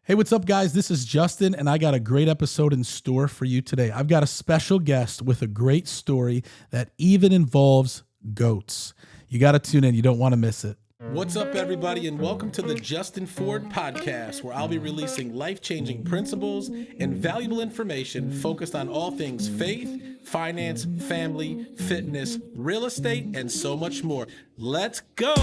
Hey, what's up, guys? This is Justin, and I got a great episode in store for you today. I've got a special guest with a great story that even involves goats. You got to tune in. You don't want to miss it. What's up, everybody, and welcome to the Justin Ford Podcast, where I'll be releasing life-changing principles and valuable information focused on all things faith, finance, family, fitness, real estate, and so much more. Let's go!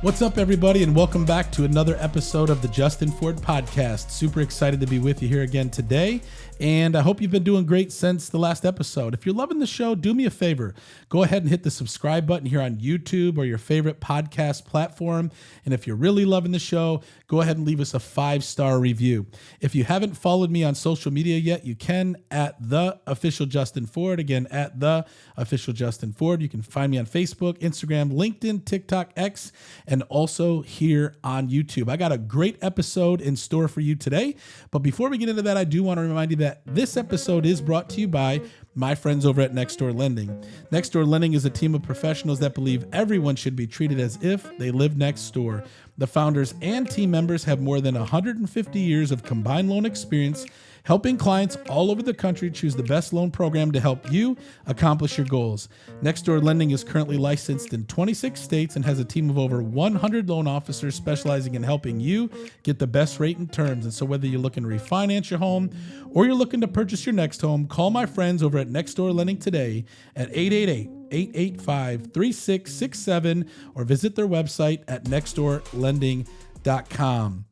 What's up, everybody, and welcome back to another episode of the Justin Ford Podcast. Super excited to be with you here again today, and I hope you've been doing great since the last episode. If you're loving the show, do me a favor. Go ahead and hit the subscribe button here on YouTube or your favorite podcast platform, and if you're really loving the show, go ahead and leave us a 5-star review. If you haven't followed me on social media yet, you can at The Official Justin Ford. Again, at The Official Justin Ford. You can find me on Facebook, Instagram, LinkedIn, TikTok, X, and also here on YouTube. I got a great episode in store for you today. But before we get into that, I do want to remind you that this episode is brought to you by my friends over at Nextdoor Lending. Nextdoor Lending is a team of professionals that believe everyone should be treated as if they live next door. The founders and team members have more than 150 years of combined loan experience, helping clients all over the country choose the best loan program to help you accomplish your goals. Nextdoor Lending is currently licensed in 26 states and has a team of over 100 loan officers specializing in helping you get the best rate and terms. And so whether you're looking to refinance your home or you're looking to purchase your next home, call my friends over at Nextdoor Lending today at 888-885-3667 or visit their website at nextdoorlending.com.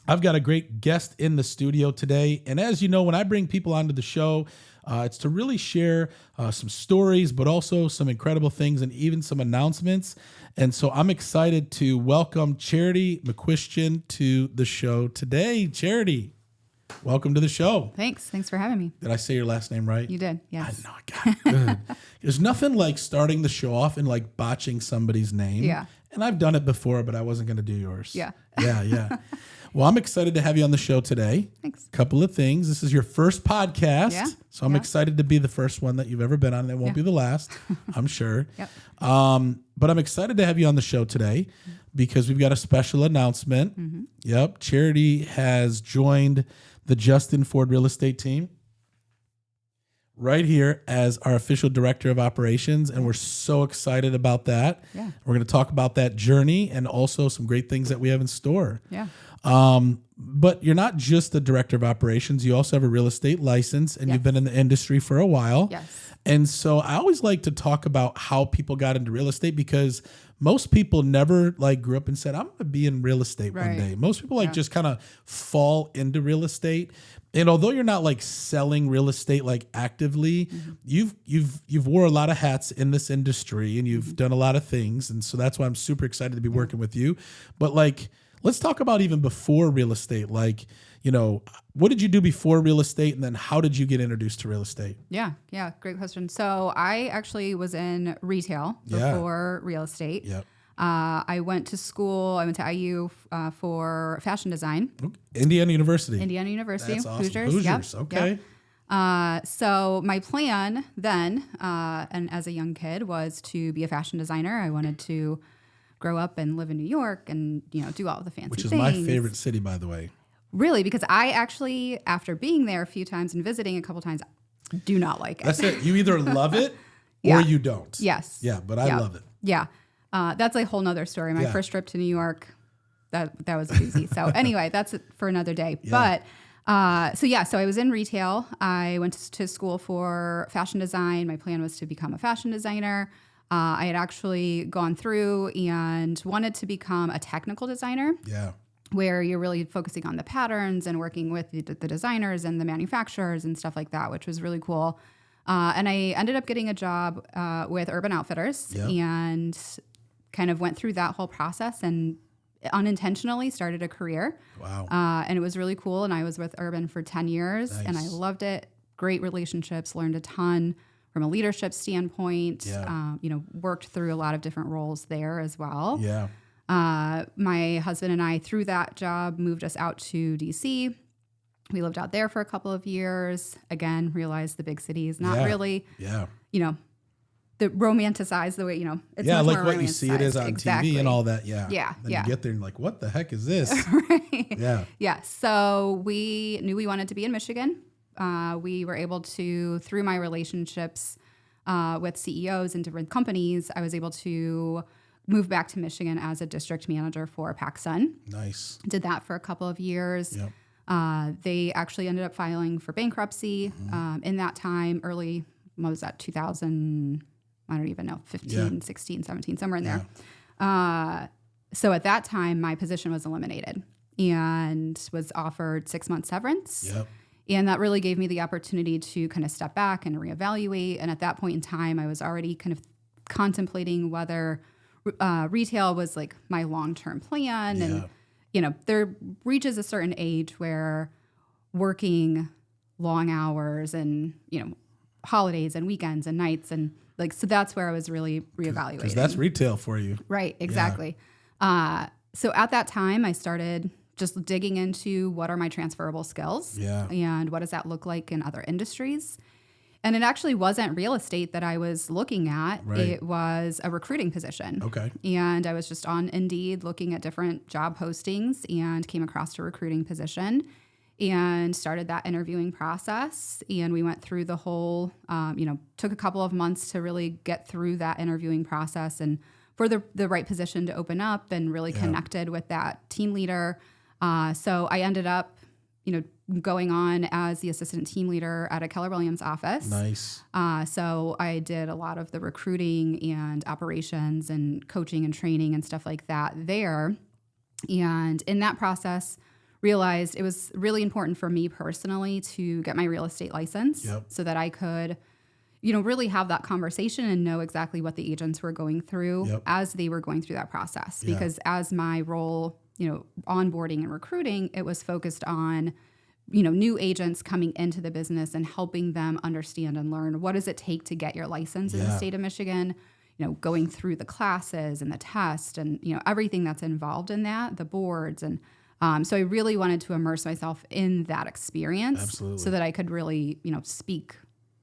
I've got a great guest in the studio today. And as you know, when I bring people onto the show, it's to really share some stories, but also some incredible things and even some announcements. And so I'm excited to welcome Charity McQuistion to the show today. Charity, welcome to the show. Thanks for having me. Did I say your last name right? You did, yes. I know, I got it. Good. There's nothing like starting the show off and like botching somebody's name. Yeah. And I've done it before, but I wasn't going to do yours. Yeah. Yeah. Well, I'm excited to have you on the show today. Thanks. Couple of things. This is your first podcast. Yeah. So I'm excited to be the first one that you've ever been on. It won't be the last, I'm sure. Yep. But I'm excited to have you on the show today because we've got a special announcement. Mm-hmm. Yep. Charity has joined the Justin Ford Real Estate team right here as our official director of operations. And we're so excited about that. Yeah. We're going to talk about that journey and also some great things that we have in store. Yeah. But you're not just the director of operations. You also have a real estate license and you've been in the industry for a while. Yes. And so I always like to talk about how people got into real estate because most people never like grew up and said, I'm going to be in real estate one day. Most people just kind of fall into real estate. And although you're not like selling real estate like actively, you've wore a lot of hats in this industry and you've done a lot of things. And so that's why I'm super excited to be working with you. But like, let's talk about even before real estate. Like, you know, what did you do before real estate? And then how did you get introduced to real estate? Yeah. Great question. So I actually was in retail before real estate. Yep. I went to school. I went to IU for fashion design. Indiana University. That's awesome. Hoosiers. Yep. Okay. Yep. So my plan then, and as a young kid, was to be a fashion designer. I wanted to grow up and live in New York and, you know, do all the fancy things. Which is my favorite city, by the way. Really? Because I actually, after being there a few times and visiting a couple times, do not like it. That's it. You either love it or you don't. Yes. Yeah, but I love it. Yeah. That's a whole nother story. My first trip to New York, that was a doozy. So anyway, that's it for another day. Yeah. But so I was in retail. I went to school for fashion design. My plan was to become a fashion designer. I had actually gone through and wanted to become a technical designer. Yeah. Where you're really focusing on the patterns and working with the designers and the manufacturers and stuff like that, which was really cool. And I ended up getting a job with Urban Outfitters and kind of went through that whole process and unintentionally started a career. Wow. And it was really cool. And I was with Urban for 10 years and I loved it. Great relationships, learned a ton from a leadership standpoint, worked through a lot of different roles there as well. Yeah. My husband and I, through that job, moved us out to DC. We lived out there for a couple of years. Again, realized the big city is not Yeah. really, Yeah. the romanticized the way, it's Yeah, much like more what you see it is on exactly. TV and all that. Yeah. Yeah. Then Yeah. you get there and you're like, what the heck is this? Right. Yeah. Yeah. So we knew we wanted to be in Michigan. We were able to, through my relationships with CEOs and different companies, I was able to move back to Michigan as a district manager for PacSun. Nice. Did that for a couple of years. Yep. They actually ended up filing for bankruptcy in that time, early, what was that, 2000, I don't even know, 15, 16, 17, somewhere in there. So at that time, my position was eliminated and was offered 6-month severance. Yep. And that really gave me the opportunity to kind of step back and reevaluate. And at that point in time, I was already kind of contemplating whether retail was like my long-term plan. And, there reaches a certain age where working long hours and, holidays and weekends and nights and so that's where I was really reevaluating. Because that's retail for you. Right, exactly. So at that time, I started just digging into what are my transferable skills and what does that look like in other industries. And it actually wasn't real estate that I was looking at. Right. It was a recruiting position. Okay. And I was just on Indeed looking at different job postings and came across a recruiting position and started that interviewing process. And we went through the whole, took a couple of months to really get through that interviewing process and for the right position to open up and really connected with that team leader. So I ended up, going on as the assistant team leader at a Keller Williams office. Nice. So I did a lot of the recruiting and operations and coaching and training and stuff like that there. And in that process, realized it was really important for me personally to get my real estate license so that I could, really have that conversation and know exactly what the agents were going through as they were going through that process. Because as my role, onboarding and recruiting, it was focused on, new agents coming into the business and helping them understand and learn what does it take to get your license in the state of Michigan, going through the classes and the test and, everything that's involved in that, the boards. And so I really wanted to immerse myself in that experience so that I could really, speak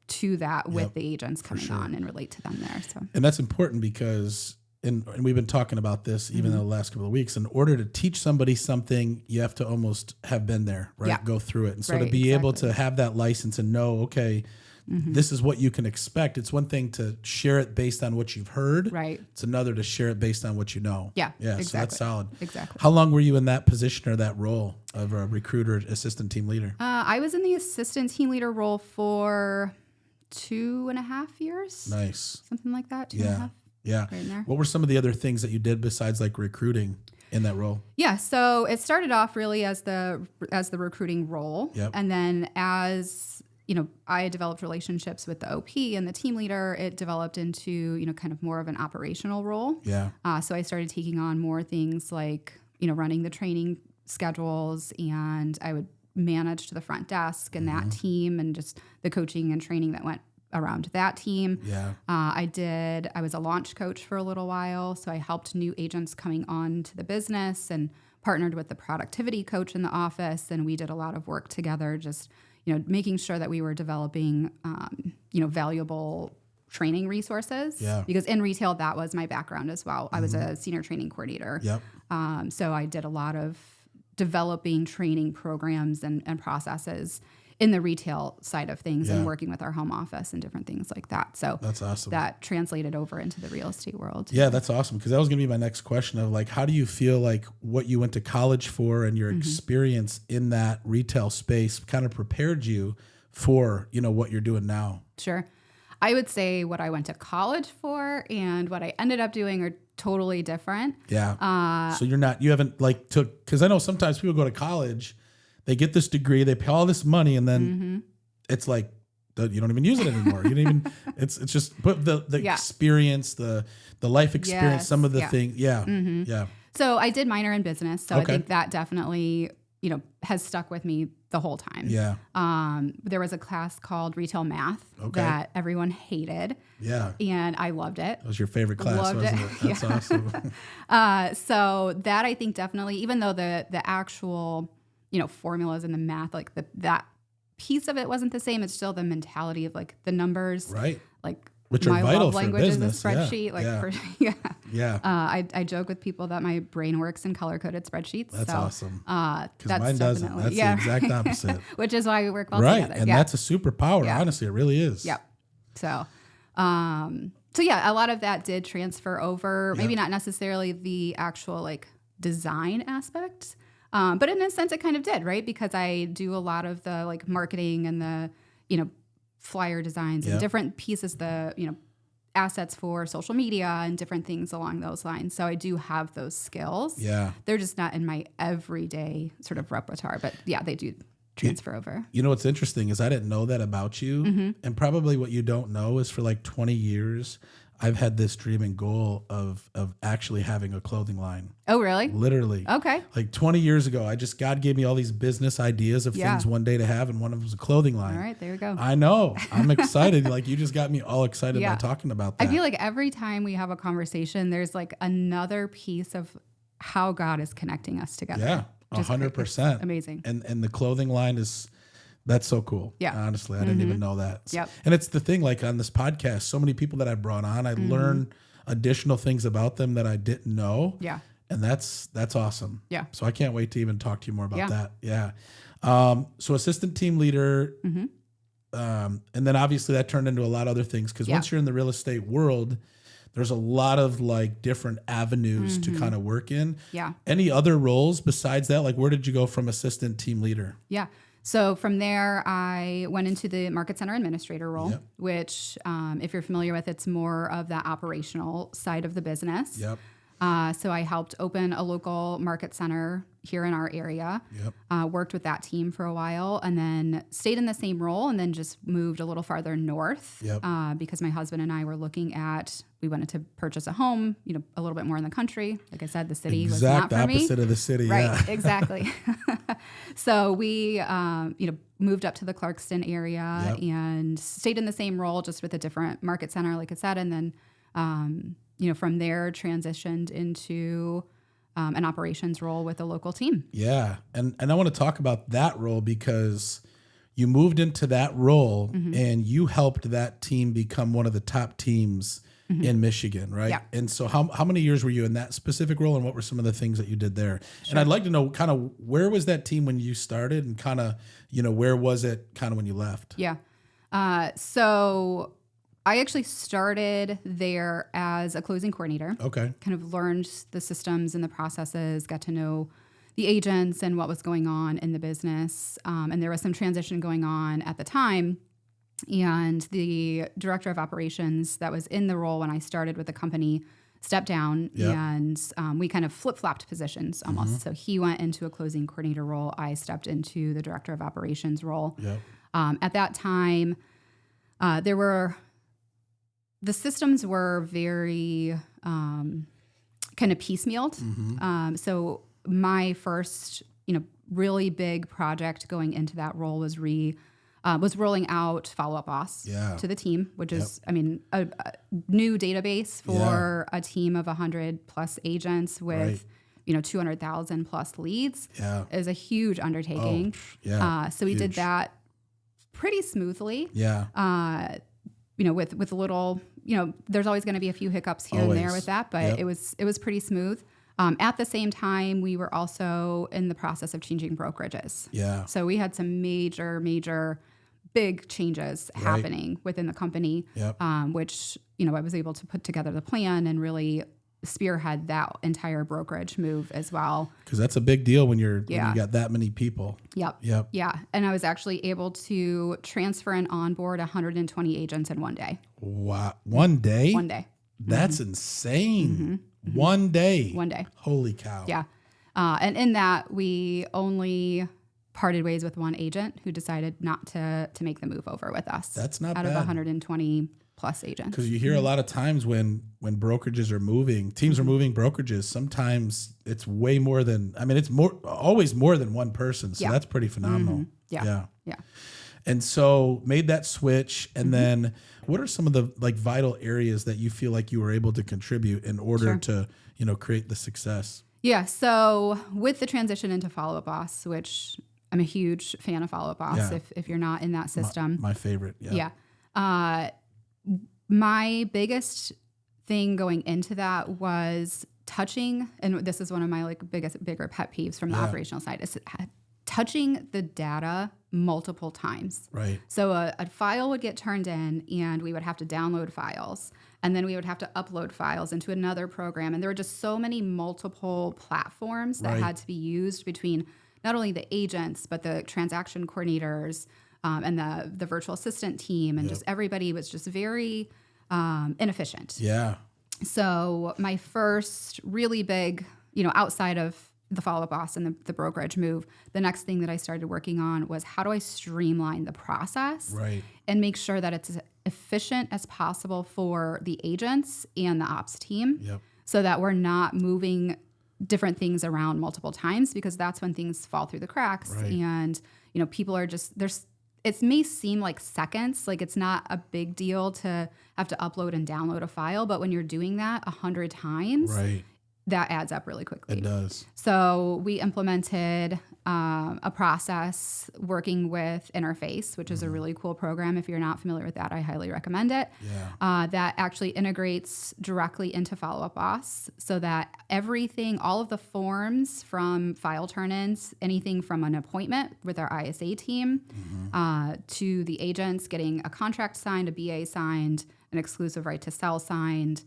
to that with the agents coming on and relate to them there. So, and that's important because, and we've been talking about this even in the last couple of weeks, in order to teach somebody something, you have to almost have been there, right? Yeah. Go through it. And so to be able to have that license and know, okay, this is what you can expect. It's one thing to share it based on what you've heard. Right. It's another to share it based on what you know. Yeah. Yeah. Exactly. So that's solid. Exactly. How long were you in that position or that role of a recruiter, assistant team leader? I was in the assistant team leader role for 2.5 years. Nice. Something like that. 2.5. Yeah. Right in there. What were some of the other things that you did besides like recruiting in that role? Yeah, so it started off really as the recruiting role, and then as I developed relationships with the OP and the team leader, it developed into kind of more of an operational role. Yeah. So I started taking on more things like running the training schedules, and I would manage to the front desk and that team, and just the coaching and training that went around that team. Yeah. I was a launch coach for a little while. So I helped new agents coming on to the business and partnered with the productivity coach in the office. And we did a lot of work together, just, making sure that we were developing, valuable training resources. Yeah. Because in retail, that was my background as well. I was a senior training coordinator. Yep. So I did a lot of developing training programs and processes in the retail side of things and working with our home office and different things like that. So that's awesome. That translated over into the real estate world. Yeah, that's awesome. Because that was going to be my next question of like, how do you feel like what you went to college for and your experience in that retail space kind of prepared you for, what you're doing now? Sure. I would say what I went to college for and what I ended up doing are totally different. Yeah. So you haven't like took, because I know sometimes people go to college, they get this degree, they pay all this money, and then it's like you don't even use it anymore. You don't even. It's just but the experience, the life experience, some of the things. Yeah, yeah. So I did minor in business, so I think that definitely has stuck with me the whole time. Yeah. There was a class called Retail Math that everyone hated. Yeah. And I loved it. That was your favorite class, wasn't it? That's awesome. So that I think definitely, even though the actual formulas and the math, like that piece of it wasn't the same. It's still the mentality of like the numbers, right? Like which my are vital love for language business. is a spreadsheet. I joke with people that my brain works in color coded spreadsheets. That's awesome. Because mine doesn't. That's the exact opposite. Which is why we work well right. together. And that's a superpower. Honestly, it really is. Yep. So, a lot of that did transfer over. Maybe not necessarily the actual like design aspects, but in a sense, it kind of did, right? Because I do a lot of the like marketing and the flyer designs and different pieces, the assets for social media and different things along those lines. So I do have those skills. Yeah, they're just not in my everyday sort of repertoire, but they do transfer over. What's interesting is I didn't know that about you. And probably what you don't know is for like 20 years, I've had this dream and goal of actually having a clothing line. Oh, really? Literally. Okay. Like 20 years ago, God gave me all these business ideas of things one day to have, and one of them was a clothing line. All right, there you go. I know. I'm excited. Like you just got me all excited by talking about that. I feel like every time we have a conversation, there's like another piece of how God is connecting us together. Yeah. 100%. Amazing. And the clothing line that's so cool. Yeah. Honestly, I didn't even know that. Yep. And it's the thing, like on this podcast, so many people that I brought on, I learn additional things about them that I didn't know. Yeah. And that's awesome. Yeah. So I can't wait to even talk to you more about that. Yeah. So assistant team leader, and then obviously that turned into a lot of other things. Cause once you're in the real estate world, there's a lot of like different avenues to kind of work in. Yeah. Any other roles besides that? Like where did you go from assistant team leader? Yeah. So from there, I went into the market center administrator role, which if you're familiar with, it's more of that operational side of the business. Yep. So I helped open a local market center here in our area, worked with that team for a while, and then stayed in the same role and then just moved a little farther north because my husband and I were we wanted to purchase a home, a little bit more in the country. Like I said, the city was not for me. Opposite of the city. Right, exactly. So we, moved up to the Clarkston area and stayed in the same role, just with a different market center, like I said, and then, from there transitioned into an operations role with a local team. Yeah. And I want to talk about that role because you moved into that role and you helped that team become one of the top teams in Michigan, right? Yeah. And so how many years were you in that specific role, and what were some of the things that you did there? Sure. And I'd like to know kind of where was that team when you started, and kind of, where was it kind of when you left? Yeah. So I actually started there as a closing coordinator. Okay. Kind of learned the systems and the processes, got to know the agents and what was going on in the business. And there was some transition going on at the time. And the director of operations that was in the role when I started with the company stepped down, and we kind of flip-flopped positions almost. So he went into a closing coordinator role. I stepped into the director of operations role. Yep. At that time, the systems were very kind of piecemealed. So my first, really big project going into that role was rolling out Follow-Up Boss to the team, which is, a new database for a team of 100 plus agents with, 200,000 plus leads is a huge undertaking. So we did that pretty smoothly. With a little, there's always going to be a few hiccups here and there with that, but it was pretty smooth. At the same time, we were also in the process of changing brokerages. So we had some major big changes happening within the company, which, I was able to put together the plan and really spearhead that entire brokerage move as well. Because that's a big deal when you got that many people. Yep. Yeah. And I was actually able to transfer and onboard 120 agents in one day. Wow. One day? One day. That's insane. One day. One day. Holy cow. Yeah. And in that, we only parted ways with one agent who decided not to make the move over with us. That's not bad. Out of 120 plus agents. Because you hear a lot of times when brokerages are moving, teams are moving brokerages, sometimes it's way more than, it's always more than one person. So that's pretty phenomenal. Yeah. And so made that switch. And then what are some of the vital areas that you feel like you were able to contribute in order to, create the success? Yeah. So with the transition into Follow Up Boss, which I'm a huge fan of Follow Up Boss, if you're not in that system. My favorite. Yeah. My biggest thing going into that was touching, and this is one of my bigger pet peeves from the operational side, is touching the data multiple times. Right. So a file would get turned in and we would have to download files, and then we would have to upload files into another program. And there were just so many multiple platforms that had to be used between not only the agents, but the transaction coordinators and the virtual assistant team. And just everybody was just very inefficient. Yeah. So my first really big, outside of the Follow Up Boss and the brokerage move, the next thing that I started working on was how do I streamline the process and make sure that it's as efficient as possible for the agents and the ops team so that we're not moving different things around multiple times, because that's when things fall through the cracks. And, people are just, it may seem like seconds, like it's not a big deal to have to upload and download a file, but when you're doing that 100 times, that adds up really quickly. It does. So we implemented a process working with Interface, which is a really cool program. If you're not familiar with that, I highly recommend it. That actually integrates directly into Follow Up Boss, so that everything, all of the forms from file turn-ins, anything from an appointment with our ISA team to the agents getting a contract signed, a BA signed, an exclusive right to sell signed,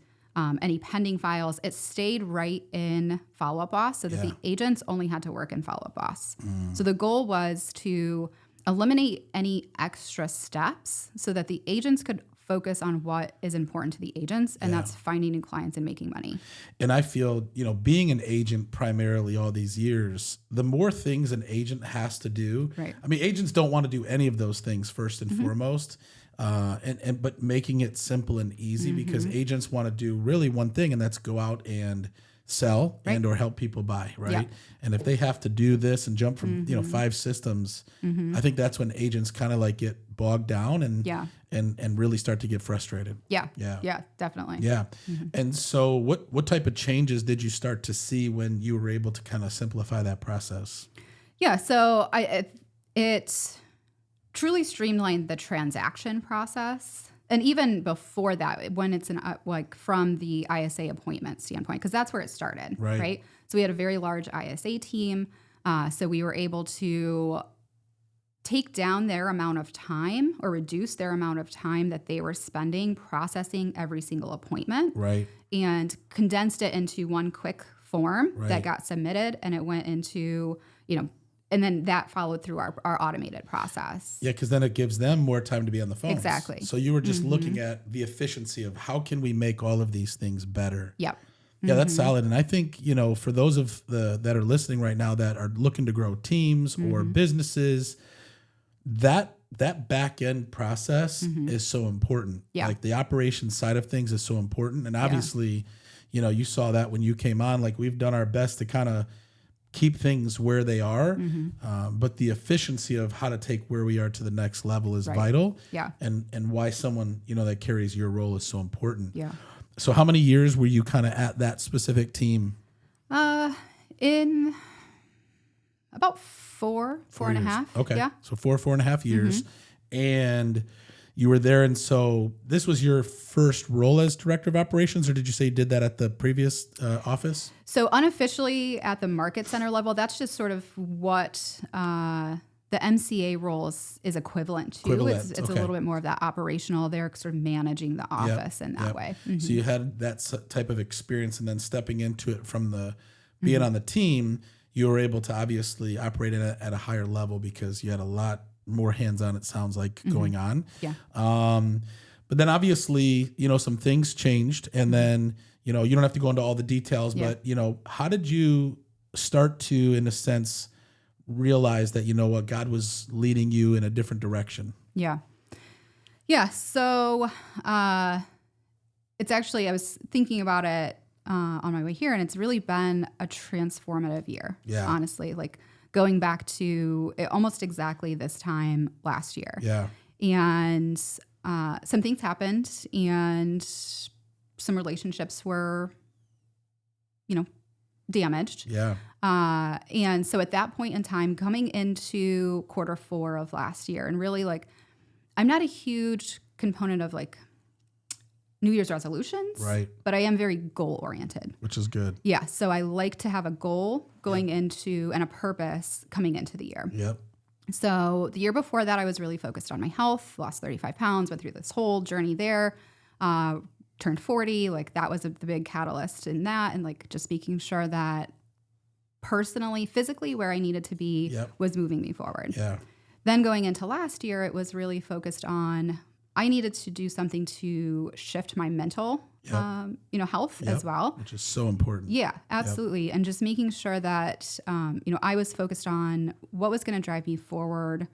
any pending files, it stayed right in Follow Up Boss, so that the agents only had to work in Follow Up Boss. So the goal was to eliminate any extra steps so that the agents could focus on what is important to the agents, and that's finding new clients and making money. And I feel, being an agent primarily all these years, the more things an agent has to do, I mean, agents don't want to do any of those things first and foremost. But making it simple and easy, because agents want to do really one thing, and that's go out and sell and or help people buy, right? And if they have to do this and jump from 5 systems, I think that's when agents kind of like get bogged down and really start to get frustrated. Yeah, definitely. Yeah. And so what type of changes did you start to see when you were able to kind of simplify that process? Yeah, so it truly streamlined the transaction process. And even before that, when it's from the ISA appointment standpoint, because that's where it started, right? So we had a very large ISA team. So we were able to take down their amount of time, or reduce their amount of time that they were spending processing every single appointment, and condensed it into one quick form that got submitted, and it went into, and then that followed through our automated process. Yeah, because then it gives them more time to be on the phone. Exactly. So you were just looking at the efficiency of how can we make all of these things better. Yep. Yeah, that's solid. And I think, for those of that are listening right now that are looking to grow teams or businesses, that back end process is so important. Like the operations side of things is so important. And obviously, you saw that when you came on, like we've done our best to kind of keep things where they are, but the efficiency of how to take where we are to the next level is vital. And why someone, that carries your role is so important. So how many years were you kind of at that specific team? In about four and a half. Okay. Yeah. So 4.5 years. And you were there. And so this was your first role as director of operations, or did you say you did that at the previous office? So unofficially at the market center level, that's just sort of what the MCA role is equivalent to. It's a little bit more of that operational. They're sort of managing the office in that way. So you had that type of experience, and then stepping into it from the being on the team, you were able to obviously operate at a higher level because you had a lot more hands-on, it sounds like, going on. But then obviously, some things changed, and then, you don't have to go into all the details, but, how did you start to, in a sense, realize that, God was leading you in a different direction? Yeah. So it's actually, I was thinking about it on my way here, and it's really been a transformative year, honestly, like going back to almost exactly this time last year. And some things happened, and some relationships were, damaged. Yeah. And so at that point in time, coming into Q4 of last year, and really like, I'm not a huge component of like New Year's resolutions, right? But I am very goal oriented, which is good. Yeah. So I like to have a goal going into and a purpose coming into the year. Yep. So the year before that, I was really focused on my health, lost 35 pounds, went through this whole journey there, turned 40. Like that was the big catalyst in that. And like just making sure that personally, physically where I needed to be was moving me forward. Yeah. Then going into last year, it was really focused on, I needed to do something to shift my mental, health as well. Which is so important. Yeah, absolutely. Yep. And just making sure that, I was focused on what was going to drive me forward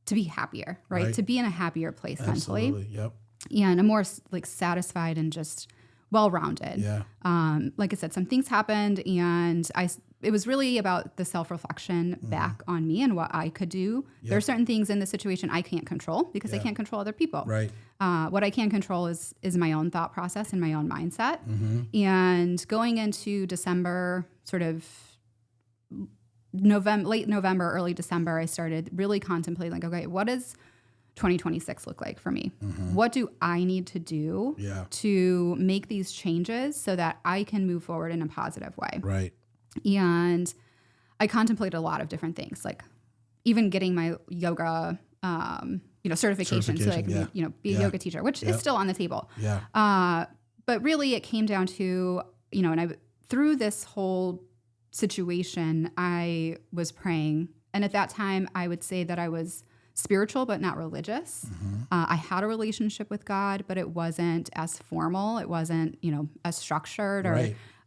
to be happier, right? To be in a happier place mentally. Yep. And a more like satisfied and just well-rounded. Yeah. Like I said, some things happened and it was really about the self-reflection back on me and what I could do. There are certain things in the situation I can't control because I can't control other people. Right. What I can control is my own thought process and my own mindset. And going into December, sort of late November, early December, I started really contemplating like, okay, what does 2026 look like for me? What do I need to do to make these changes so that I can move forward in a positive way? Right. And I contemplated a lot of different things, like even getting my yoga, certification so I can, be a yoga teacher, which is still on the table. Yeah. But really it came down to, and through this whole situation, I was praying. And at that time, I would say that I was spiritual, but not religious. I had a relationship with God, but it wasn't as formal. It wasn't, as structured or,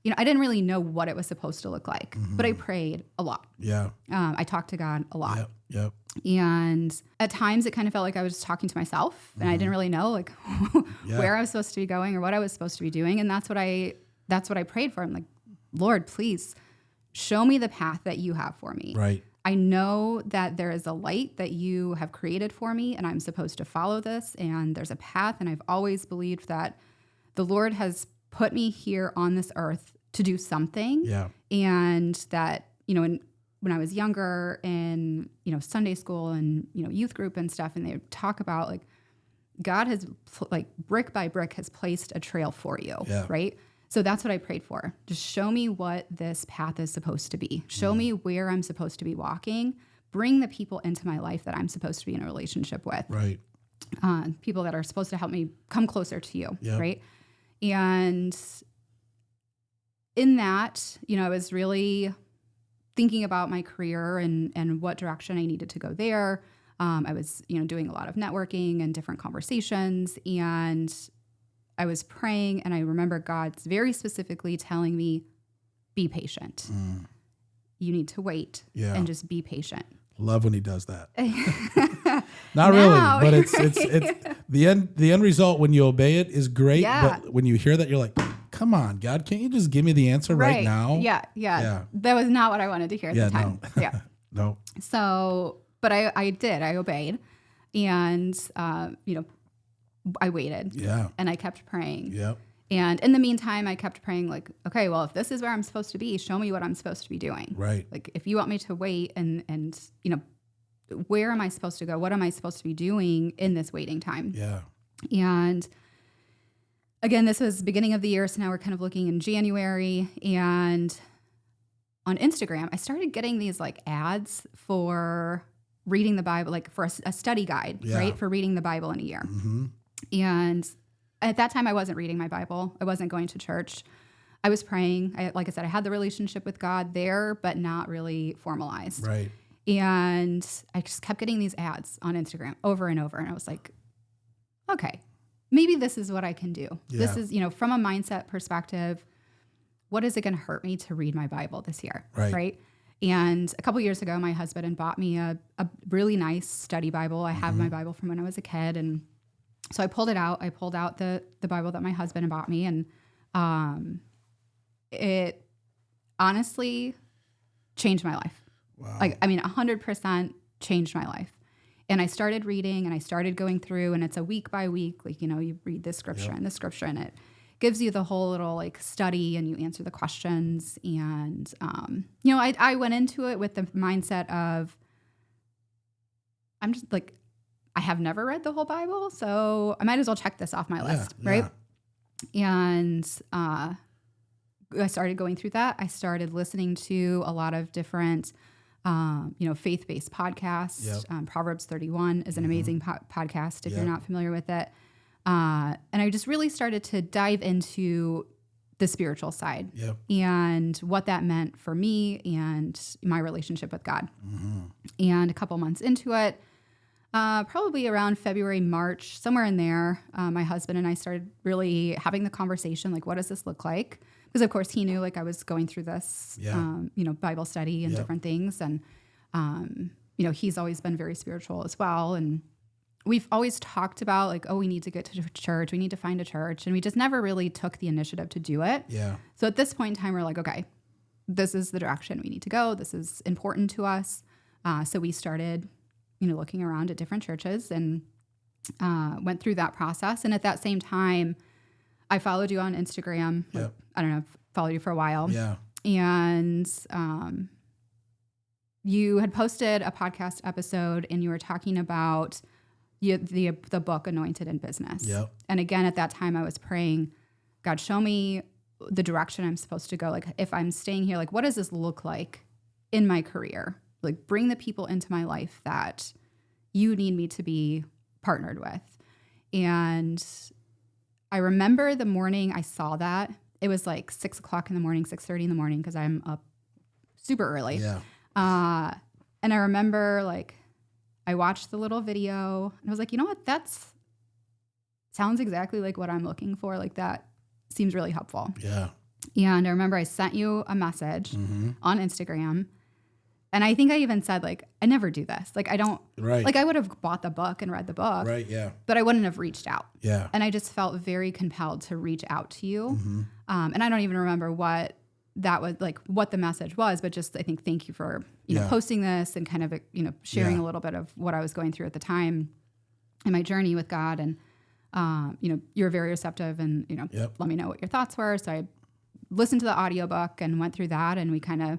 I didn't really know what it was supposed to look like, but I prayed a lot. Yeah. I talked to God a lot. Yep. And at times it kind of felt like I was talking to myself and I didn't really know like where I was supposed to be going or what I was supposed to be doing. And that's what I prayed for. I'm like, Lord, please show me the path that you have for me. Right. I know that there is a light that you have created for me and I'm supposed to follow this. And there's a path. And I've always believed that the Lord has put me here on this earth to do something. Yeah. And that, when I was younger in, Sunday school and, youth group and stuff, and they would talk about like, God has like brick by brick has placed a trail for you. Yeah. Right. So that's what I prayed for. Just show me what this path is supposed to be. Show me where I'm supposed to be walking. Bring the people into my life that I'm supposed to be in a relationship with. Right. People that are supposed to help me come closer to you. Yep. Right. And in that, I was really thinking about my career and what direction I needed to go there. I was, doing a lot of networking and different conversations, and I was praying, and I remember God's very specifically telling me, be patient. You need to wait and just be patient. Love when he does that. Not really, but it's the end result when you obey it is great. Yeah. But when you hear that, you're like, come on, God, can't you just give me the answer right now? Yeah. That was not what I wanted to hear at the time. No. Yeah. No. So, but I did. I obeyed. And, I waited. Yeah. And I kept praying. Yep. And in the meantime, I kept praying like, okay, well, if this is where I'm supposed to be, show me what I'm supposed to be doing. Right. Like if you want me to wait and where am I supposed to go? What am I supposed to be doing in this waiting time? Yeah. And again, this was beginning of the year. So now we're kind of looking in January, and on Instagram, I started getting these like ads for reading the Bible, like for a study guide, right? For reading the Bible in a year. And at that time I wasn't reading my Bible. I wasn't going to church. I was praying. Like I said, I had the relationship with God there, but not really formalized. Right. And I just kept getting these ads on Instagram over and over. And I was like, okay, maybe this is what I can do. Yeah. This is, from a mindset perspective, what is it going to hurt me to read my Bible this year? Right. And a couple years ago, my husband had bought me a really nice study Bible. I have my Bible from when I was a kid. And so I pulled it out. I pulled out the Bible that my husband had bought me. And it honestly changed my life. Wow. 100% changed my life. And I started reading and I started going through, and it's a week by week, like, you read this scripture and this scripture, and it gives you the whole little like study and you answer the questions. And, you know, I went into it with the mindset of, I'm just like, I have never read the whole Bible, so I might as well check this off my list, right? And I started going through that. I started listening to a lot of different, you know, faith-based podcasts. Proverbs 31 is an amazing podcast if you're not familiar with it. And I just really started to dive into the spiritual side and what that meant for me and my relationship with God. And a couple months into it, probably around February, March, somewhere in there, my husband and I started really having the conversation, like, what does this look like? Because, of course, he knew, like, I was going through this, you know, Bible study and different things. And, you know, he's always been very spiritual as well. And we've always talked about, like, oh, we need to get to church. We need to find a church. And we just never really took the initiative to do it. So at this point in time, we're like, okay, this is the direction we need to go. This is important to us. So we started, you know, looking around at different churches and went through that process. And at that same time, I followed you on Instagram. Like, I don't know, followed you for a while. And you had posted a podcast episode and you were talking about the book Anointed in Business. And again, at that time I was praying, God, show me the direction I'm supposed to go. Like, if I'm staying here, like, what does this look like in my career? Like, bring the people into my life that you need me to be partnered with. And I remember the morning I saw that, it was like 6 o'clock in the morning, 6:30 in the morning, because I'm up super early. And I remember, like, I watched the little video and I was like, you know what? Sounds exactly like what I'm looking for. Like, that seems really helpful. And I remember I sent you a message on Instagram. And I think I even said, like, I never do this. Like, I don't, like, I would have bought the book and read the book, but I wouldn't have reached out. And I just felt very compelled to reach out to you. And I don't even remember what that was, like, what the message was, but just, I think, thank you for, you know, posting this and kind of, you know, sharing a little bit of what I was going through at the time in my journey with God. And, you know, you were very receptive and, you know, let me know what your thoughts were. So I listened to the audiobook and went through that, and we kind of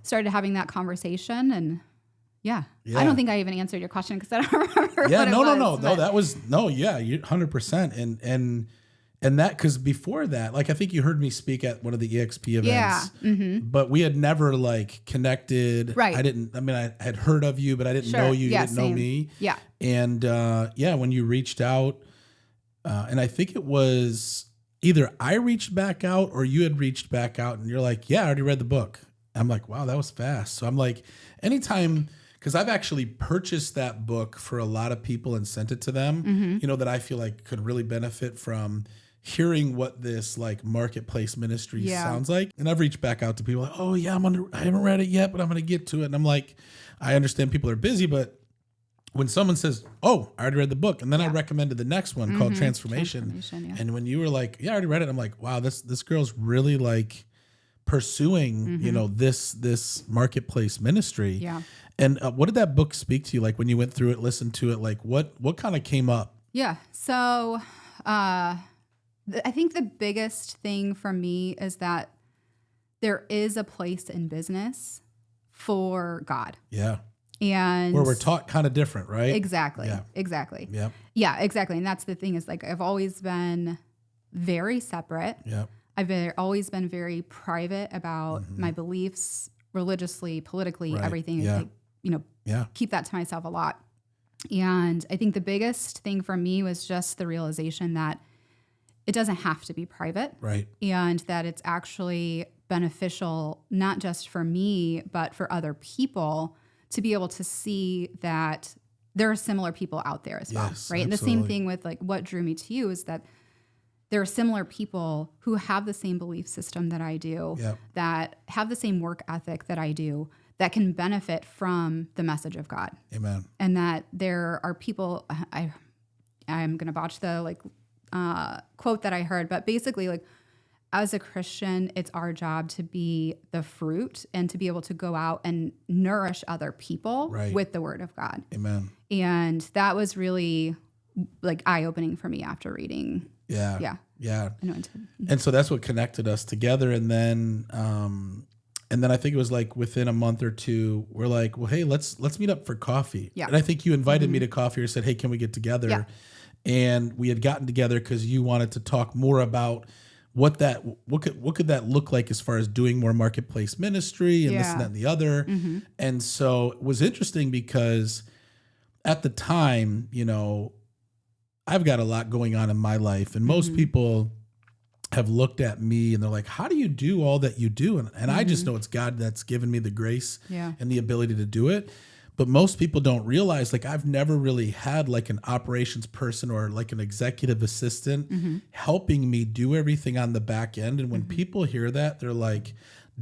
started having that conversation. And I don't think I even answered your question because I don't remember. No, that was you 100%. And that, because before that, like, I think you heard me speak at one of the EXP events, but we had never, like, connected. I had heard of you, but I didn't know you. You didn't know me. And when you reached out, and I think it was either I reached back out or you had reached back out, and you're like, I already read the book. I'm like, wow, that was fast. So I'm like, anytime, because I've actually purchased that book for a lot of people and sent it to them, you know, that I feel like could really benefit from hearing what this, like, marketplace ministry sounds like. And I've reached back out to people like, oh yeah, I haven't read it yet, but I'm going to get to it. And I'm like, I understand people are busy, but when someone says, oh, I already read the book, and then I recommended the next one called Transformation. And when you were like, I already read it, I'm like, wow, this girl's really, like, pursuing, you know, this marketplace ministry. And what did that book speak to you? Like, when you went through it, listened to it, like, what kind of came up? So I think the biggest thing for me is that there is a place in business for God. And where we're taught kind of different, right? Exactly. Yeah, exactly. And that's the thing, is, like, I've always been very separate. I've always been very private about my beliefs, religiously, politically, everything. Like, you know, keep that to myself a lot. And I think the biggest thing for me was just the realization that it doesn't have to be private. And that it's actually beneficial, not just for me, but for other people, to be able to see that there are similar people out there as well, right? Absolutely. And the same thing with, like, what drew me to you is that there are similar people who have the same belief system that I do, that have the same work ethic that I do, that can benefit from the message of God. Amen. And that there are people, I'm going to botch the, like, quote that I heard, but basically, like, as a Christian, it's our job to be the fruit and to be able to go out and nourish other people with the word of God. Amen. And that was really, like, eye-opening for me after reading. Anointed. And so that's what connected us together. And then I think it was like within a month or two, we're like, well, hey, let's meet up for coffee. Yeah. And I think you invited me to coffee or said, hey, can we get together? Yeah. And we had gotten together because you wanted to talk more about what could that look like as far as doing more marketplace ministry and this and that and the other. And so it was interesting because at the time, I've got a lot going on in my life, and most people have looked at me and they're like, how do you do all that you do? And I just know it's God that's given me the grace and the ability to do it. But most people don't realize, like, I've never really had like an operations person or like an executive assistant helping me do everything on the back end. And when people hear that, they're like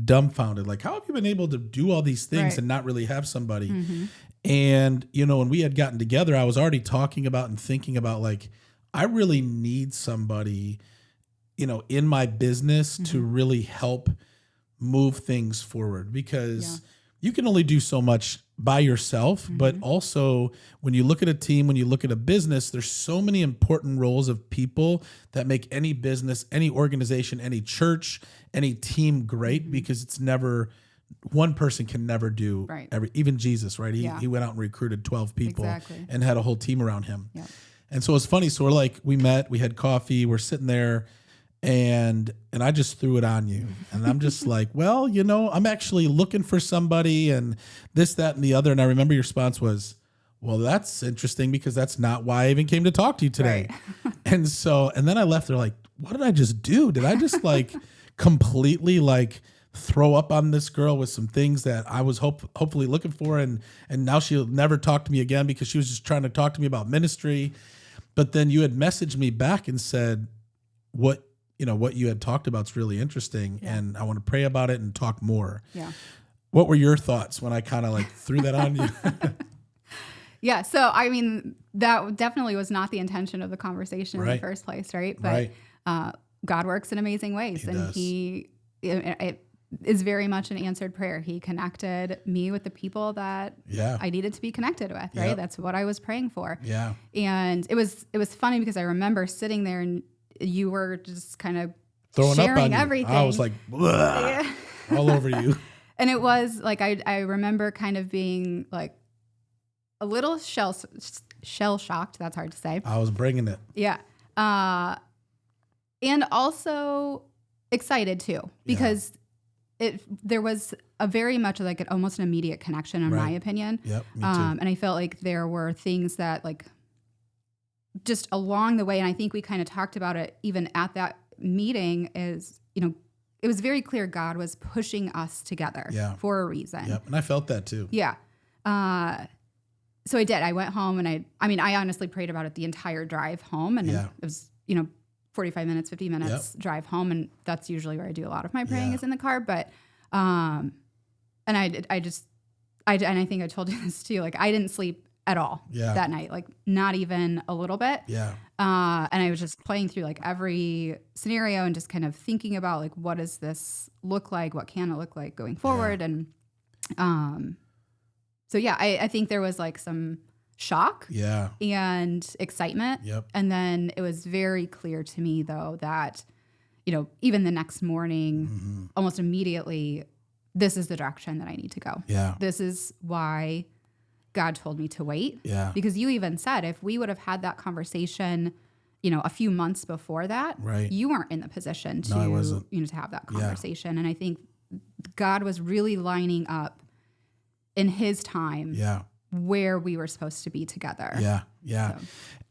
dumbfounded. Like, how have you been able to do all these things and not really have somebody? And, when we had gotten together, I was already talking about and thinking about, like, I really need somebody, in my business to really help move things forward, because you can only do so much by yourself. But also when you look at a team, when you look at a business, there's so many important roles of people that make any business, any organization, any church, any team great, because it's never, one person can never do even Jesus, right? He went out and recruited 12 people and had a whole team around him. And so it's funny. So we met, we had coffee, we're sitting there, and I just threw it on you. And I'm just like, well, I'm actually looking for somebody and this, that, and the other. And I remember your response was, well, that's interesting, because that's not why I even came to talk to you today. And then I left there like, what did I just do? Did I just like completely like throw up on this girl with some things that I was hopefully looking for? And now she'll never talk to me again because she was just trying to talk to me about ministry. But then you had messaged me back and said, what you had talked about is really interesting, and I want to pray about it and talk more. What were your thoughts when I kind of like threw that on you? So, I mean, that definitely was not the intention of the conversation in the first place, right? But God works in amazing ways, it is very much an answered prayer. He connected me with the people that I needed to be connected with, right? That's what I was praying for. And it was funny because I remember sitting there and you were just kind of throwing sharing up on everything. I was like, all over you. And it was like, I remember kind of being like a little shell shocked. That's hard to say. I was bringing it. Yeah. And also excited too, because there was a very much like almost an immediate connection in my opinion. Yep, me too. And I felt like there were things that like just along the way, and I think we kind of talked about it even at that meeting, is, it was very clear God was pushing us together for a reason. Yep, and I felt that too. Yeah. So I did. I went home and I honestly prayed about it the entire drive home, and it was, 45 minutes, 50 minutes drive home. And that's usually where I do a lot of my praying is in the car. But, and I think I told you this too, like I didn't sleep at all that night, like not even a little bit. And I was just playing through like every scenario and just kind of thinking about like, what does this look like? What can it look like going forward? And, so I think there was like some shock and excitement. And then it was very clear to me though, that, even the next morning, almost immediately, this is the direction that I need to go. This is why God told me to wait. Because you even said, if we would have had that conversation, a few months before that, you weren't in the position to, I wasn't. To have that conversation. And I think God was really lining up in his time where we were supposed to be together. So.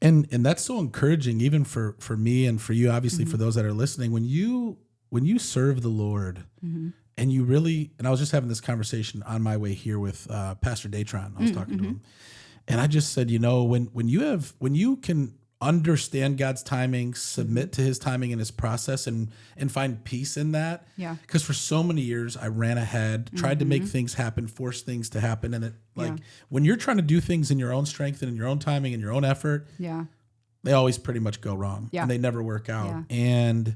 And that's so encouraging, even for me and for you, obviously for those that are listening, when you serve the Lord, and you really, and I was just having this conversation on my way here with Pastor Datron. I was talking to him, and I just said, when you can understand God's timing, submit to his timing and his process, and find peace in that. Because for so many years I ran ahead, tried to make things happen, force things to happen. And when you're trying to do things in your own strength and in your own timing and your own effort, they always pretty much go wrong and they never work out. And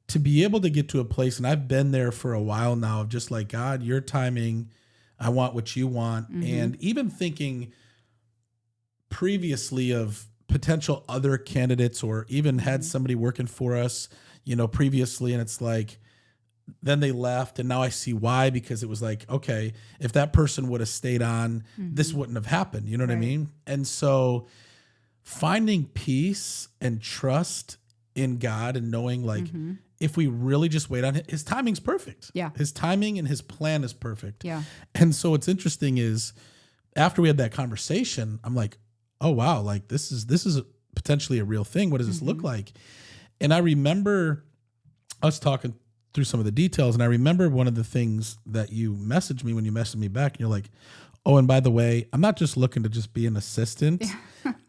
to be able to get to a place, and I've been there for a while now, of just like, God, your timing, I want what you want. And even thinking previously of potential other candidates, or even had somebody working for us, previously. And it's like, then they left, and now I see why, because it was like, okay, if that person would have stayed on, this wouldn't have happened. You know what I mean? And so finding peace and trust in God, and knowing like, if we really just wait on his timing's perfect. Yeah. His timing and his plan is perfect. Yeah. And so what's interesting is, after we had that conversation, I'm like, oh wow, like this is potentially a real thing. What does this look like? And I remember us talking through some of the details, and I remember one of the things that you messaged me when you messaged me back, and you're like, oh, and by the way, I'm not just looking to just be an assistant.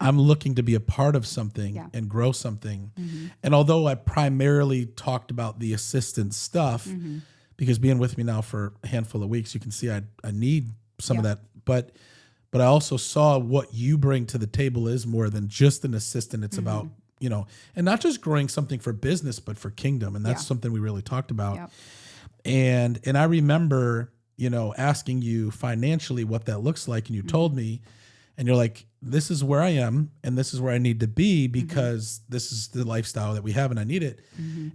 I'm looking to be a part of something and grow something. And although I primarily talked about the assistant stuff, because being with me now for a handful of weeks, you can see I need some of that. But I also saw what you bring to the table is more than just an assistant. It's about, and not just growing something for business, but for kingdom. And that's something we really talked about. And I remember, asking you financially what that looks like. And you told me, and you're like, this is where I am, and this is where I need to be, because this is the lifestyle that we have, and I need it.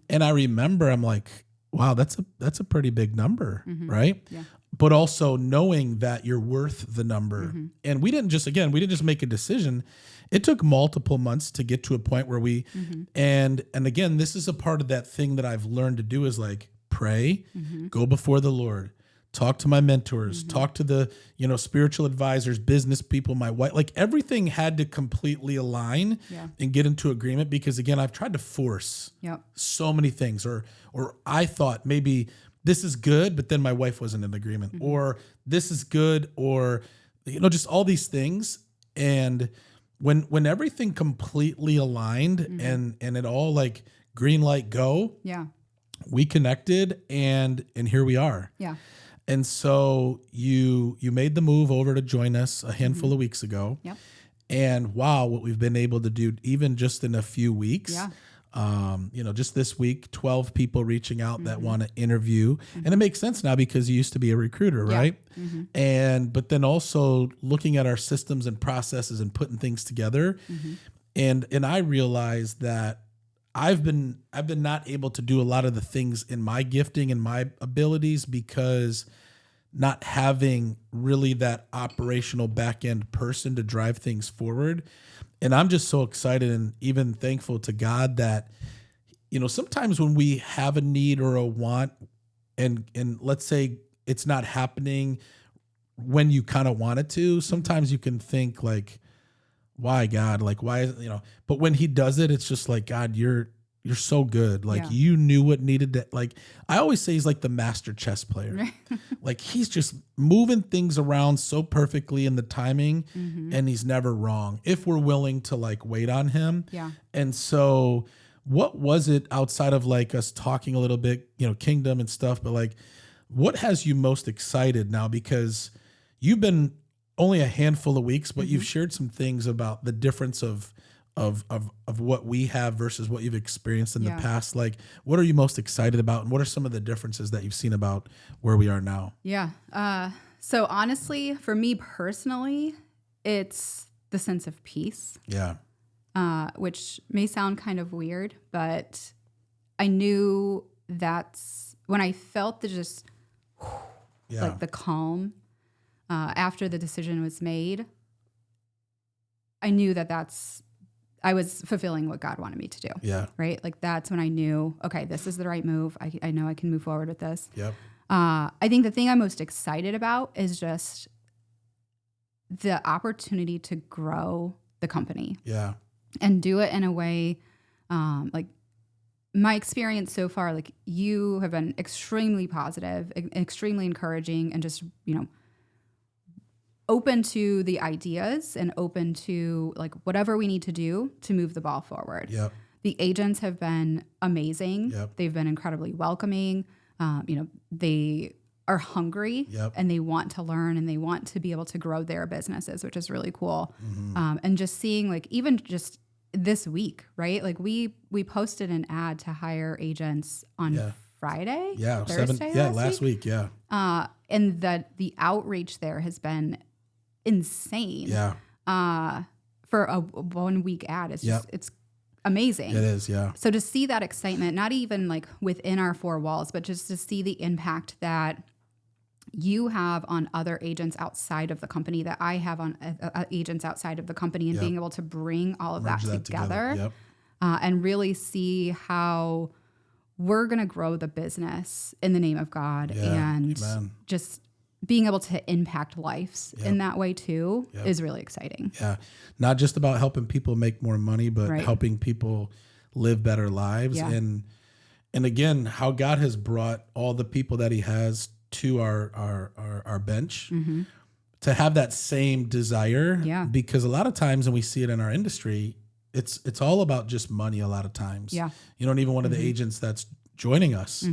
And I remember, I'm like, wow, that's a pretty big number, right? Yeah. But also knowing that you're worth the number. And we didn't just make a decision. It took multiple months to get to a point where we, and again, this is a part of that thing that I've learned to do, is like pray, go before the Lord, talk to my mentors, talk to the, spiritual advisors, business people, my wife, like everything had to completely align and get into agreement, because again, I've tried to force so many things, or I thought maybe this is good, but then my wife wasn't in agreement, or this is good, or, just all these things. And when everything completely aligned and it all like green light go, we connected, and here we are. Yeah. And so you made the move over to join us a handful of weeks ago. Yep. And wow, what we've been able to do even just in a few weeks. Yeah. Just this week, 12 people reaching out that want to interview. And it makes sense now, because you used to be a recruiter, right? But then also looking at our systems and processes and putting things together. And I realized that I've been not able to do a lot of the things in my gifting and my abilities, because not having really that operational backend person to drive things forward. And I'm just so excited and even thankful to God that, sometimes when we have a need or a want, and let's say it's not happening when you kind of want it to, sometimes you can think like, why, God? Like, why is but when he does it, it's just like, God, you're so good. Like you knew what needed to, like, I always say he's like the master chess player. Like he's just moving things around so perfectly in the timing, and he's never wrong if we're willing to like wait on him. Yeah. And so what was it, outside of like us talking a little bit, kingdom and stuff, but like, what has you most excited now? Because you've been only a handful of weeks, but you've shared some things about the difference of what we have versus what you've experienced in the past. Like, what are you most excited about, and what are some of the differences that you've seen about where we are now? Yeah. So honestly, for me personally, it's the sense of peace. Yeah. Which may sound kind of weird, but I knew that's when I felt the like the calm after the decision was made. I knew I was fulfilling what God wanted me to do. Yeah. Right. Like that's when I knew, okay, this is the right move. I know I can move forward with this. Yep. I think the thing I'm most excited about is just the opportunity to grow the company. Yeah. And do it in a way, like my experience so far, like you have been extremely positive, extremely encouraging, and just, open to the ideas and open to like whatever we need to do to move the ball forward. Yep. The agents have been amazing. Yep. They've been incredibly welcoming. They are hungry and they want to learn and they want to be able to grow their businesses, which is really cool. And just seeing like, even just this week, right? Like we posted an ad to hire agents on Friday. Yeah. Thursday, last week. Yeah. And that the outreach there has been insane. Yeah. for a 1 week ad. It's just, it's amazing. It is. Yeah. So to see that excitement, not even like within our four walls, but just to see the impact that you have on other agents outside of the company, that I have on agents outside of the company, and being able to bring all of that together. Yep. And really see how we're going to grow the business in the name of God, and just being able to impact lives in that way too is really exciting. Yeah. Not just about helping people make more money, but helping people live better lives. Yeah. And again, how God has brought all the people that he has to our bench to have that same desire. Yeah. Because a lot of times, and we see it in our industry, it's all about just money a lot of times. Yeah. You know, and even one of the agents that's joining us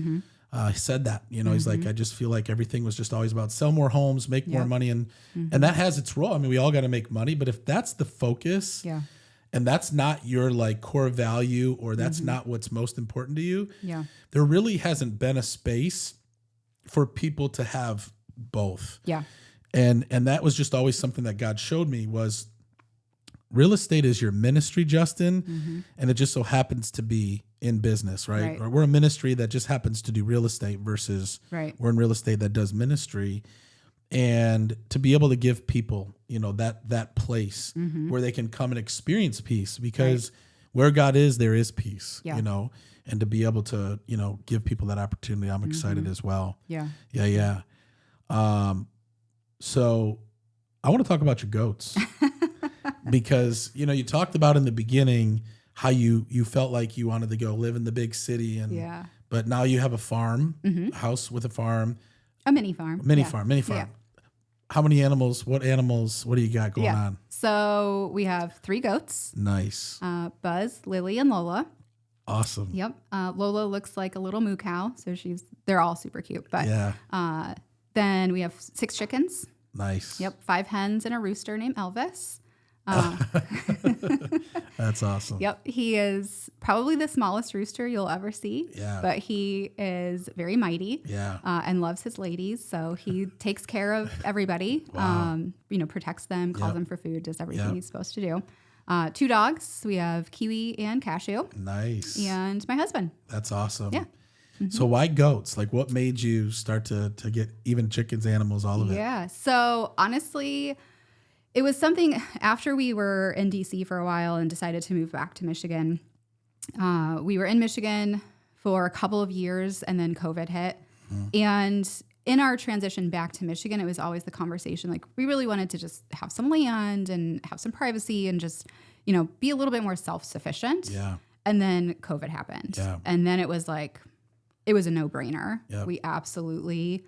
said that, you know, he's like, I just feel like everything was just always about sell more homes, make more money. And that has its role. I mean, we all got to make money, but if that's the focus and that's not your like core value, or that's not what's most important to you, there really hasn't been a space for people to have both. Yeah. And that was just always something that God showed me was, real estate is your ministry, Justin, and it just so happens to be in business, right? Or we're a ministry that just happens to do real estate versus we're in real estate that does ministry. And to be able to give people, you know, that place where they can come and experience peace, because where God is, there is peace, you know, and to be able to, you know, give people that opportunity, I'm excited as well. Yeah. Yeah. Yeah. So I want to talk about your goats. Because, you know, you talked about in the beginning how you felt like you wanted to go live in the big city, and but now you have a farm, a house with a farm. A mini farm. Mini farm. Yeah. How many animals? What do you got going on? So we have 3 goats. Nice. Buzz, Lily, and Lola. Awesome. Yep. Lola looks like a little moo cow, so they're all super cute. But then we have 6 chickens. Nice. Yep. 5 hens and a rooster named Elvis. That's awesome. Yep. He is probably the smallest rooster you'll ever see. Yeah. But he is very mighty. Yeah. And loves his ladies. So he takes care of everybody. Wow. You know, protects them, calls them for food, does everything he's supposed to do. 2 dogs. We have Kiwi and Cashew. Nice. And my husband. That's awesome. Yeah. So why goats? Like, what made you start to get even chickens, animals, all of it? Yeah. So honestly, it was something after we were in DC for a while and decided to move back to Michigan. We were in Michigan for a couple of years, and then COVID hit. And in our transition back to Michigan, it was always the conversation, like, we really wanted to just have some land and have some privacy and just, you know, be a little bit more self-sufficient. Yeah. And then COVID happened. Yeah. And then it was like, it was a no-brainer. Yep. We absolutely,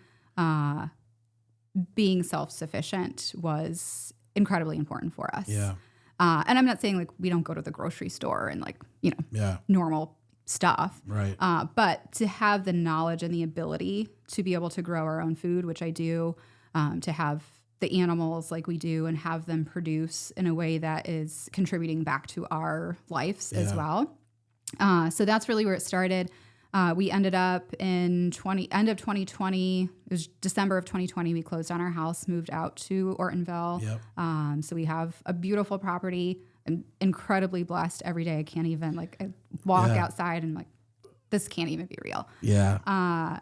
being self-sufficient was incredibly important for us. Yeah. And I'm not saying like we don't go to the grocery store and like, you know, normal stuff. Right. But to have the knowledge and the ability to be able to grow our own food, which I do, to have the animals like we do and have them produce in a way that is contributing back to our lives as well. So that's really where it started. We ended up in end of 2020. It was December of 2020. We closed on our house, moved out to Ortonville. Yep. So we have a beautiful property. I'm incredibly blessed every day. I can't even I walk outside and like, this can't even be real. Yeah.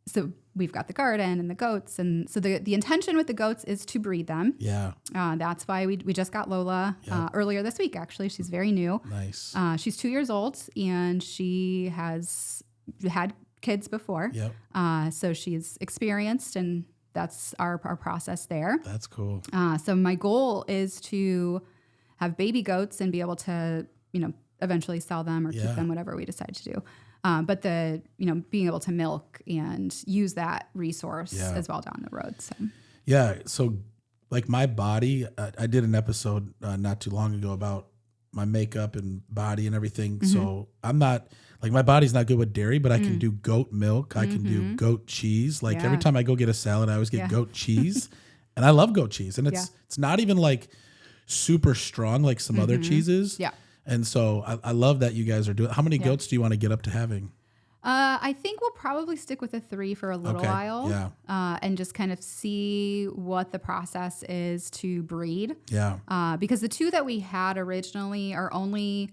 So we've got the garden and the goats. And so the intention with the goats is to breed them. Yeah. That's why we just got Lola earlier this week, actually. She's very new. Nice. She's 2 years old, and she has had kids before. Yep. So she's experienced, and that's our process there. That's cool. So my goal is to have baby goats and be able to, you know, eventually sell them or keep them, whatever we decide to do. But being able to milk and use that resource as well down the road. So. Yeah. So like my body, I did an episode not too long ago about my makeup and body and everything. Mm-hmm. So I'm not like, my body's not good with dairy, but I can do goat milk. I can do goat cheese. Like every time I go get a salad, I always get goat cheese, and I love goat cheese. And it's not even like super strong like some other cheeses. Yeah. And so I love that you guys are doing. How many goats do you want to get up to having? I think we'll probably stick with a 3 for a little while. Yeah. And just kind of see what the process is to breed. Yeah. Because the 2 that we had originally are only,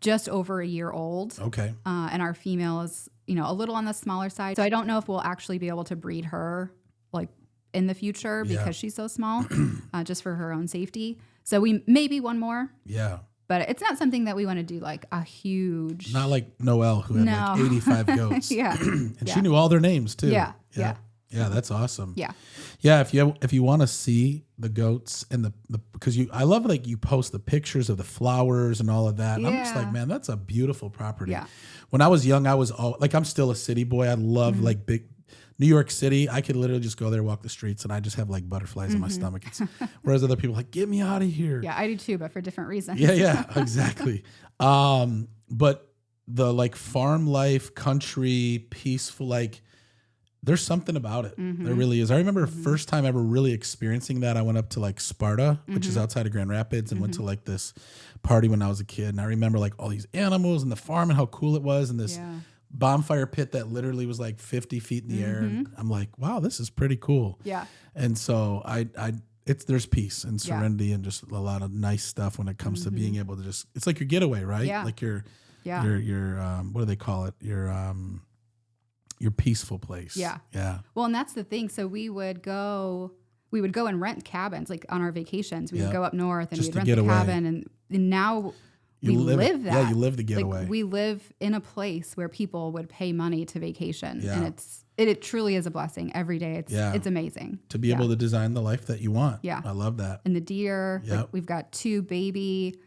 just over a year old. Okay. And our female is, a little on the smaller side. So I don't know if we'll actually be able to breed her like in the future because she's so small, just for her own safety. So we maybe one more. Yeah. But it's not something that we want to do like a huge. Not like Noelle, who had like 85 goats. Yeah. And she knew all their names too. Yeah. Yeah, that's awesome. Yeah. Yeah, if you want to see the goats and the because I love like you post the pictures of the flowers and all of that. And I'm just like, man, that's a beautiful property. Yeah. When I was young, I was I'm still a city boy. I love like big New York City. I could literally just go there, walk the streets, and I just have like butterflies in my stomach. Whereas other people are like, get me out of here. Yeah, I do too, but for different reasons. Yeah, exactly. But the like farm life, country, peaceful, like there's something about it. There really is. I remember first time ever really experiencing that. I went up to like Sparta, which is outside of Grand Rapids, and went to like this party when I was a kid. And I remember like all these animals and the farm and how cool it was, and this bonfire pit that literally was like 50 feet in the air. And I'm like, wow, this is pretty cool. Yeah. And so there's peace and serenity and just a lot of nice stuff when it comes to being able to just, it's like your getaway, right? Yeah. Like your what do they call it? Your peaceful place. Yeah. Yeah. Well, and that's the thing. So we would go and rent cabins like on our vacations. We would go up north and we'd rent the cabin, and now we live that. Yeah, you live the getaway. Like we live in a place where people would pay money to vacation, and it truly is a blessing every day. It's amazing to be able to design the life that you want. Yeah, I love that. And the deer. Like we've got 2 baby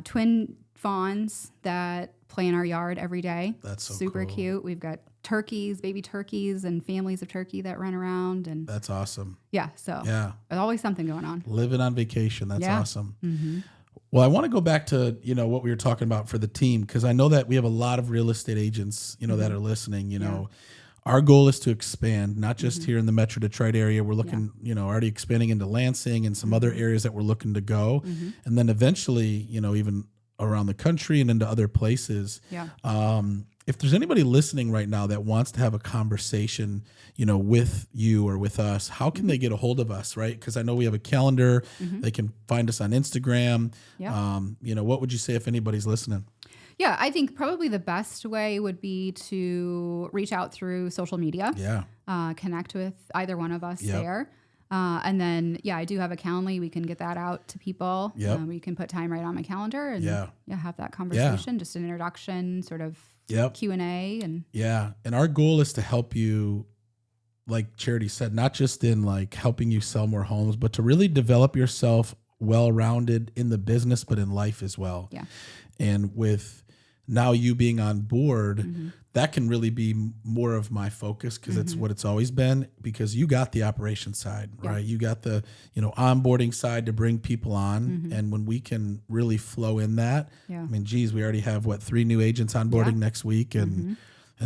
twin fawns that play in our yard every day. That's so super cool. Cute. We've got turkeys, baby turkeys, and families of turkey that run around, and that's awesome. Yeah, so there's always something going on. Living on vacation. That's awesome. Well, I want to go back to, what we were talking about for the team, because I know that we have a lot of real estate agents, that are listening. Our goal is to expand, not just here in the Metro Detroit area. We're looking, already expanding into Lansing and some other areas that we're looking to go. And then eventually, even around the country and into other places. Yeah. If there's anybody listening right now that wants to have a conversation, with you or with us, how can they get a hold of us, right? Because I know we have a calendar. They can find us on Instagram. Yeah. What would you say if anybody's listening? Yeah, I think probably the best way would be to reach out through social media. Yeah. Connect with either one of us there. And then, I do have a Calendly. We can get that out to people. Yep. We can put time right on my calendar and have that conversation, just an introduction, sort of Q&A. And our goal is to help you, like Charity said, not just in like helping you sell more homes, but to really develop yourself well-rounded in the business, but in life as well. Yeah. And with now you being on board, that can really be more of my focus, because it's what it's always been, because you got the operation side, right? You got the, onboarding side to bring people on. And when we can really flow in that, I mean, geez, we already have 3 new agents onboarding next week, and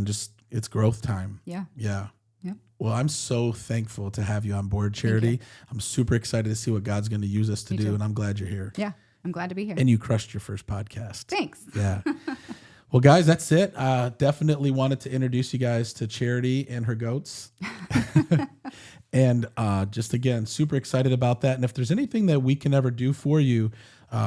just it's growth time. Yeah. Yeah. Yep. Well, I'm so thankful to have you on board, Charity. I'm super excited to see what God's going to use us to do. And I'm glad you're here. Yeah. I'm glad to be here. And you crushed your first podcast. Thanks. Yeah. Well, guys, that's it. Definitely wanted to introduce you guys to Charity and her goats. And just, again, super excited about that. And if there's anything that we can ever do for you,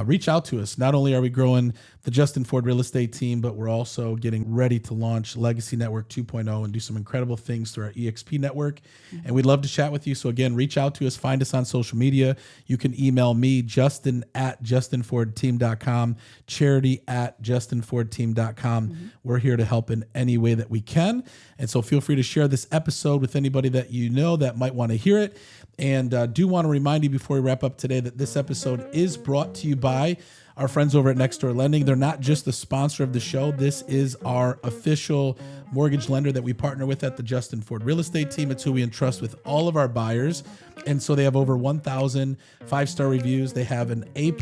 reach out to us. Not only are we growing the Justin Ford real estate team, but we're also getting ready to launch Legacy Network 2.0 and do some incredible things through our EXP network. And we'd love to chat with you. So again, reach out to us, find us on social media. You can email me, justin@justinfordteam.com, charity@justinfordteam.com. We're here to help in any way that we can. And so feel free to share this episode with anybody that you know that might want to hear it. And do want to remind you before we wrap up today that this episode is brought to you by our friends over at Nextdoor Lending. They're not just the sponsor of the show. This is our official mortgage lender that we partner with at the Justin Ford Real Estate Team. It's who we entrust with all of our buyers. And so they have over 1,000 5-star reviews. They have an A+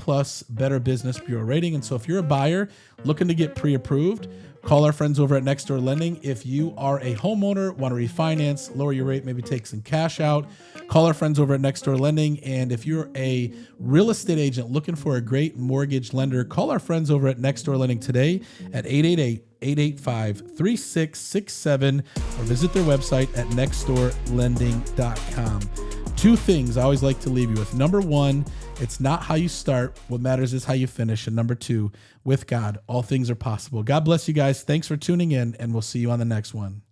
Better Business Bureau rating. And so if you're a buyer looking to get pre-approved, call our friends over at Nextdoor Lending. If you are a homeowner, want to refinance, lower your rate, maybe take some cash out, call our friends over at Nextdoor Lending. And if you're a real estate agent looking for a great mortgage lender, call our friends over at Nextdoor Lending today at 888-885-3667 or visit their website at nextdoorlending.com. 2 things I always like to leave you with. Number 1, it's not how you start. What matters is how you finish. And number 2, with God, all things are possible. God bless you guys. Thanks for tuning in, and we'll see you on the next one.